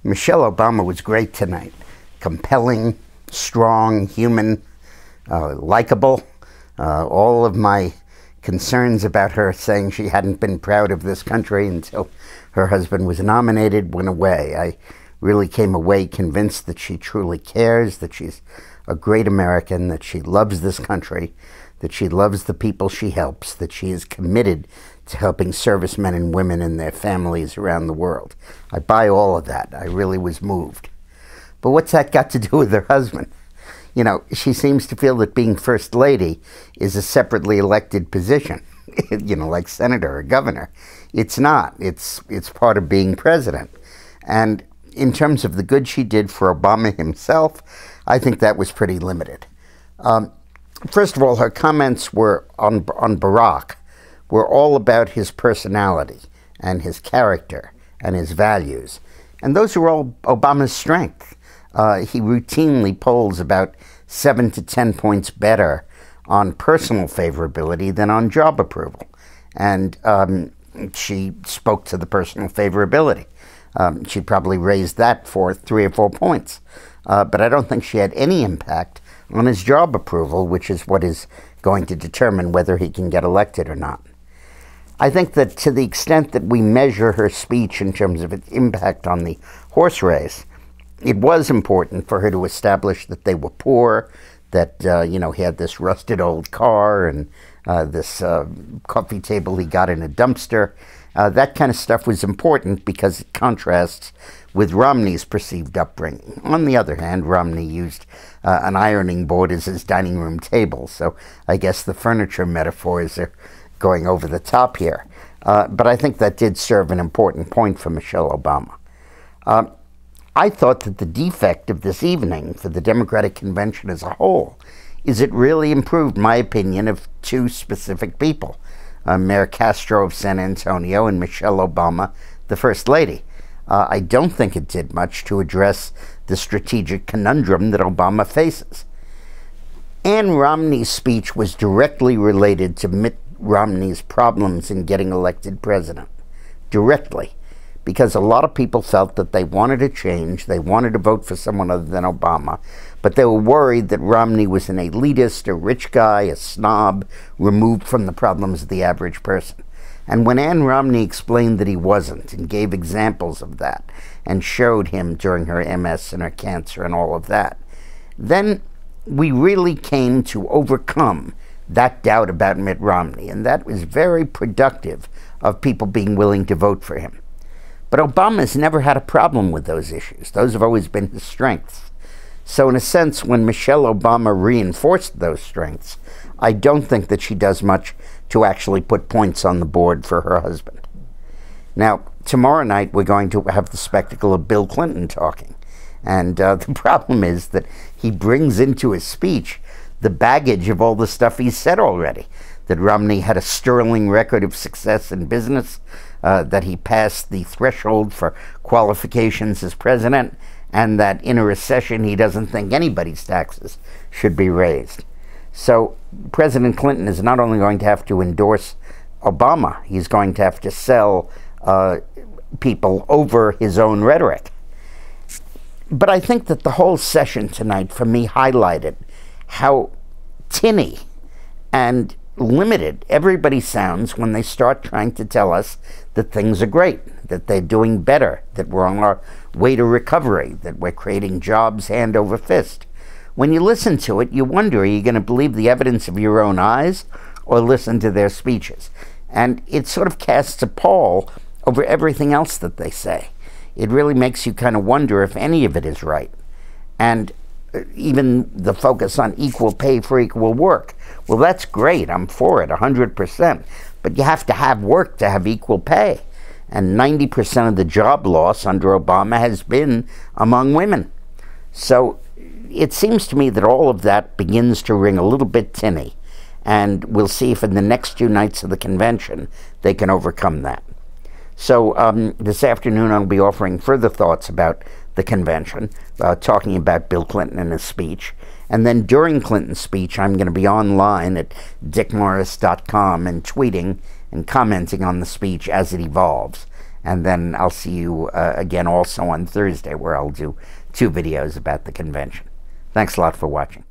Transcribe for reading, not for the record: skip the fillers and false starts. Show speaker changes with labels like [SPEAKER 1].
[SPEAKER 1] Michelle Obama was great tonight. Compelling, strong, human, likable. All of my concerns about her saying she hadn't been proud of this country until her husband was nominated went away. I really came away convinced that she truly cares, that she's a great American, that she loves this country, that she loves the people she helps, that she is committed to helping servicemen and women and their families around the world. I buy all of that. I really was moved. But what's that got to do with her husband? You know, she seems to feel that being First Lady is a separately elected position, you know, like senator or governor. It's not. It's part of being president. And in terms of the good she did for Obama himself, I think that was pretty limited. First of all, her comments were on Barack were all about his personality and his character and his values. And those are all Obama's strength. He routinely polls about 7 to 10 points better on personal favorability than on job approval. And she spoke to the personal favorability. She probably raised that for 3 or 4 points. But I don't think she had any impact on his job approval, which is what is going to determine whether he can get elected or not. I think that to the extent that we measure her speech in terms of its impact on the horse race, it was important for her to establish that they were poor, that, you know, he had this rusted old car and this coffee table he got in a dumpster. That kind of stuff was important because it contrasts with Romney's perceived upbringing. On the other hand, Romney used an ironing board as his dining room table, so I guess the furniture metaphors are going over the top here. But I think that did serve an important point for Michelle Obama. I thought that the defect of this evening for the Democratic Convention as a whole is it really improved my opinion of 2 specific people, Mayor Castro of San Antonio and Michelle Obama, the First Lady. I don't think it did much to address the strategic conundrum that Obama faces. Ann Romney's speech was directly related to Mitt Romney's problems in getting elected president. Directly. Because a lot of people felt that they wanted a change, they wanted to vote for someone other than Obama, but they were worried that Romney was an elitist, a rich guy, a snob, removed from the problems of the average person. And when Ann Romney explained that he wasn't, and gave examples of that, and showed him during her MS and her cancer and all of that, then we really came to overcome that doubt about Mitt Romney, and that was very productive of people being willing to vote for him. But Obama's never had a problem with those issues. Those have always been his strengths. So in a sense, when Michelle Obama reinforced those strengths, I don't think that she does much to actually put points on the board for her husband. Now, tomorrow night we're going to have the spectacle of Bill Clinton talking. And the problem is that he brings into his speech the baggage of all the stuff he's said already. That Romney had a sterling record of success in business, that he passed the threshold for qualifications as president, and that in a recession he doesn't think anybody's taxes should be raised. So President Clinton is not only going to have to endorse Obama, he's going to have to sell people over his own rhetoric. But I think that the whole session tonight for me highlighted how tinny and limited everybody sounds when they start trying to tell us that things are great, that they're doing better, that we're on our way to recovery, that we're creating jobs hand over fist. When you listen to it, you wonder, are you going to believe the evidence of your own eyes or listen to their speeches? And it sort of casts a pall over everything else that they say. It really makes you kind of wonder if any of it is right. And even the focus on equal pay for equal work. Well, that's great. I'm for it 100%. But you have to have work to have equal pay. And 90% of the job loss under Obama has been among women. So it seems to me that all of that begins to ring a little bit tinny. And we'll see if in the next 2 nights of the convention they can overcome that. So this afternoon I'll be offering further thoughts about the convention, talking about Bill Clinton and his speech. And then during Clinton's speech, I'm going to be online at dickmorris.com and tweeting and commenting on the speech as it evolves. And then I'll see you again also on Thursday, where I'll do 2 videos about the convention. Thanks a lot for watching.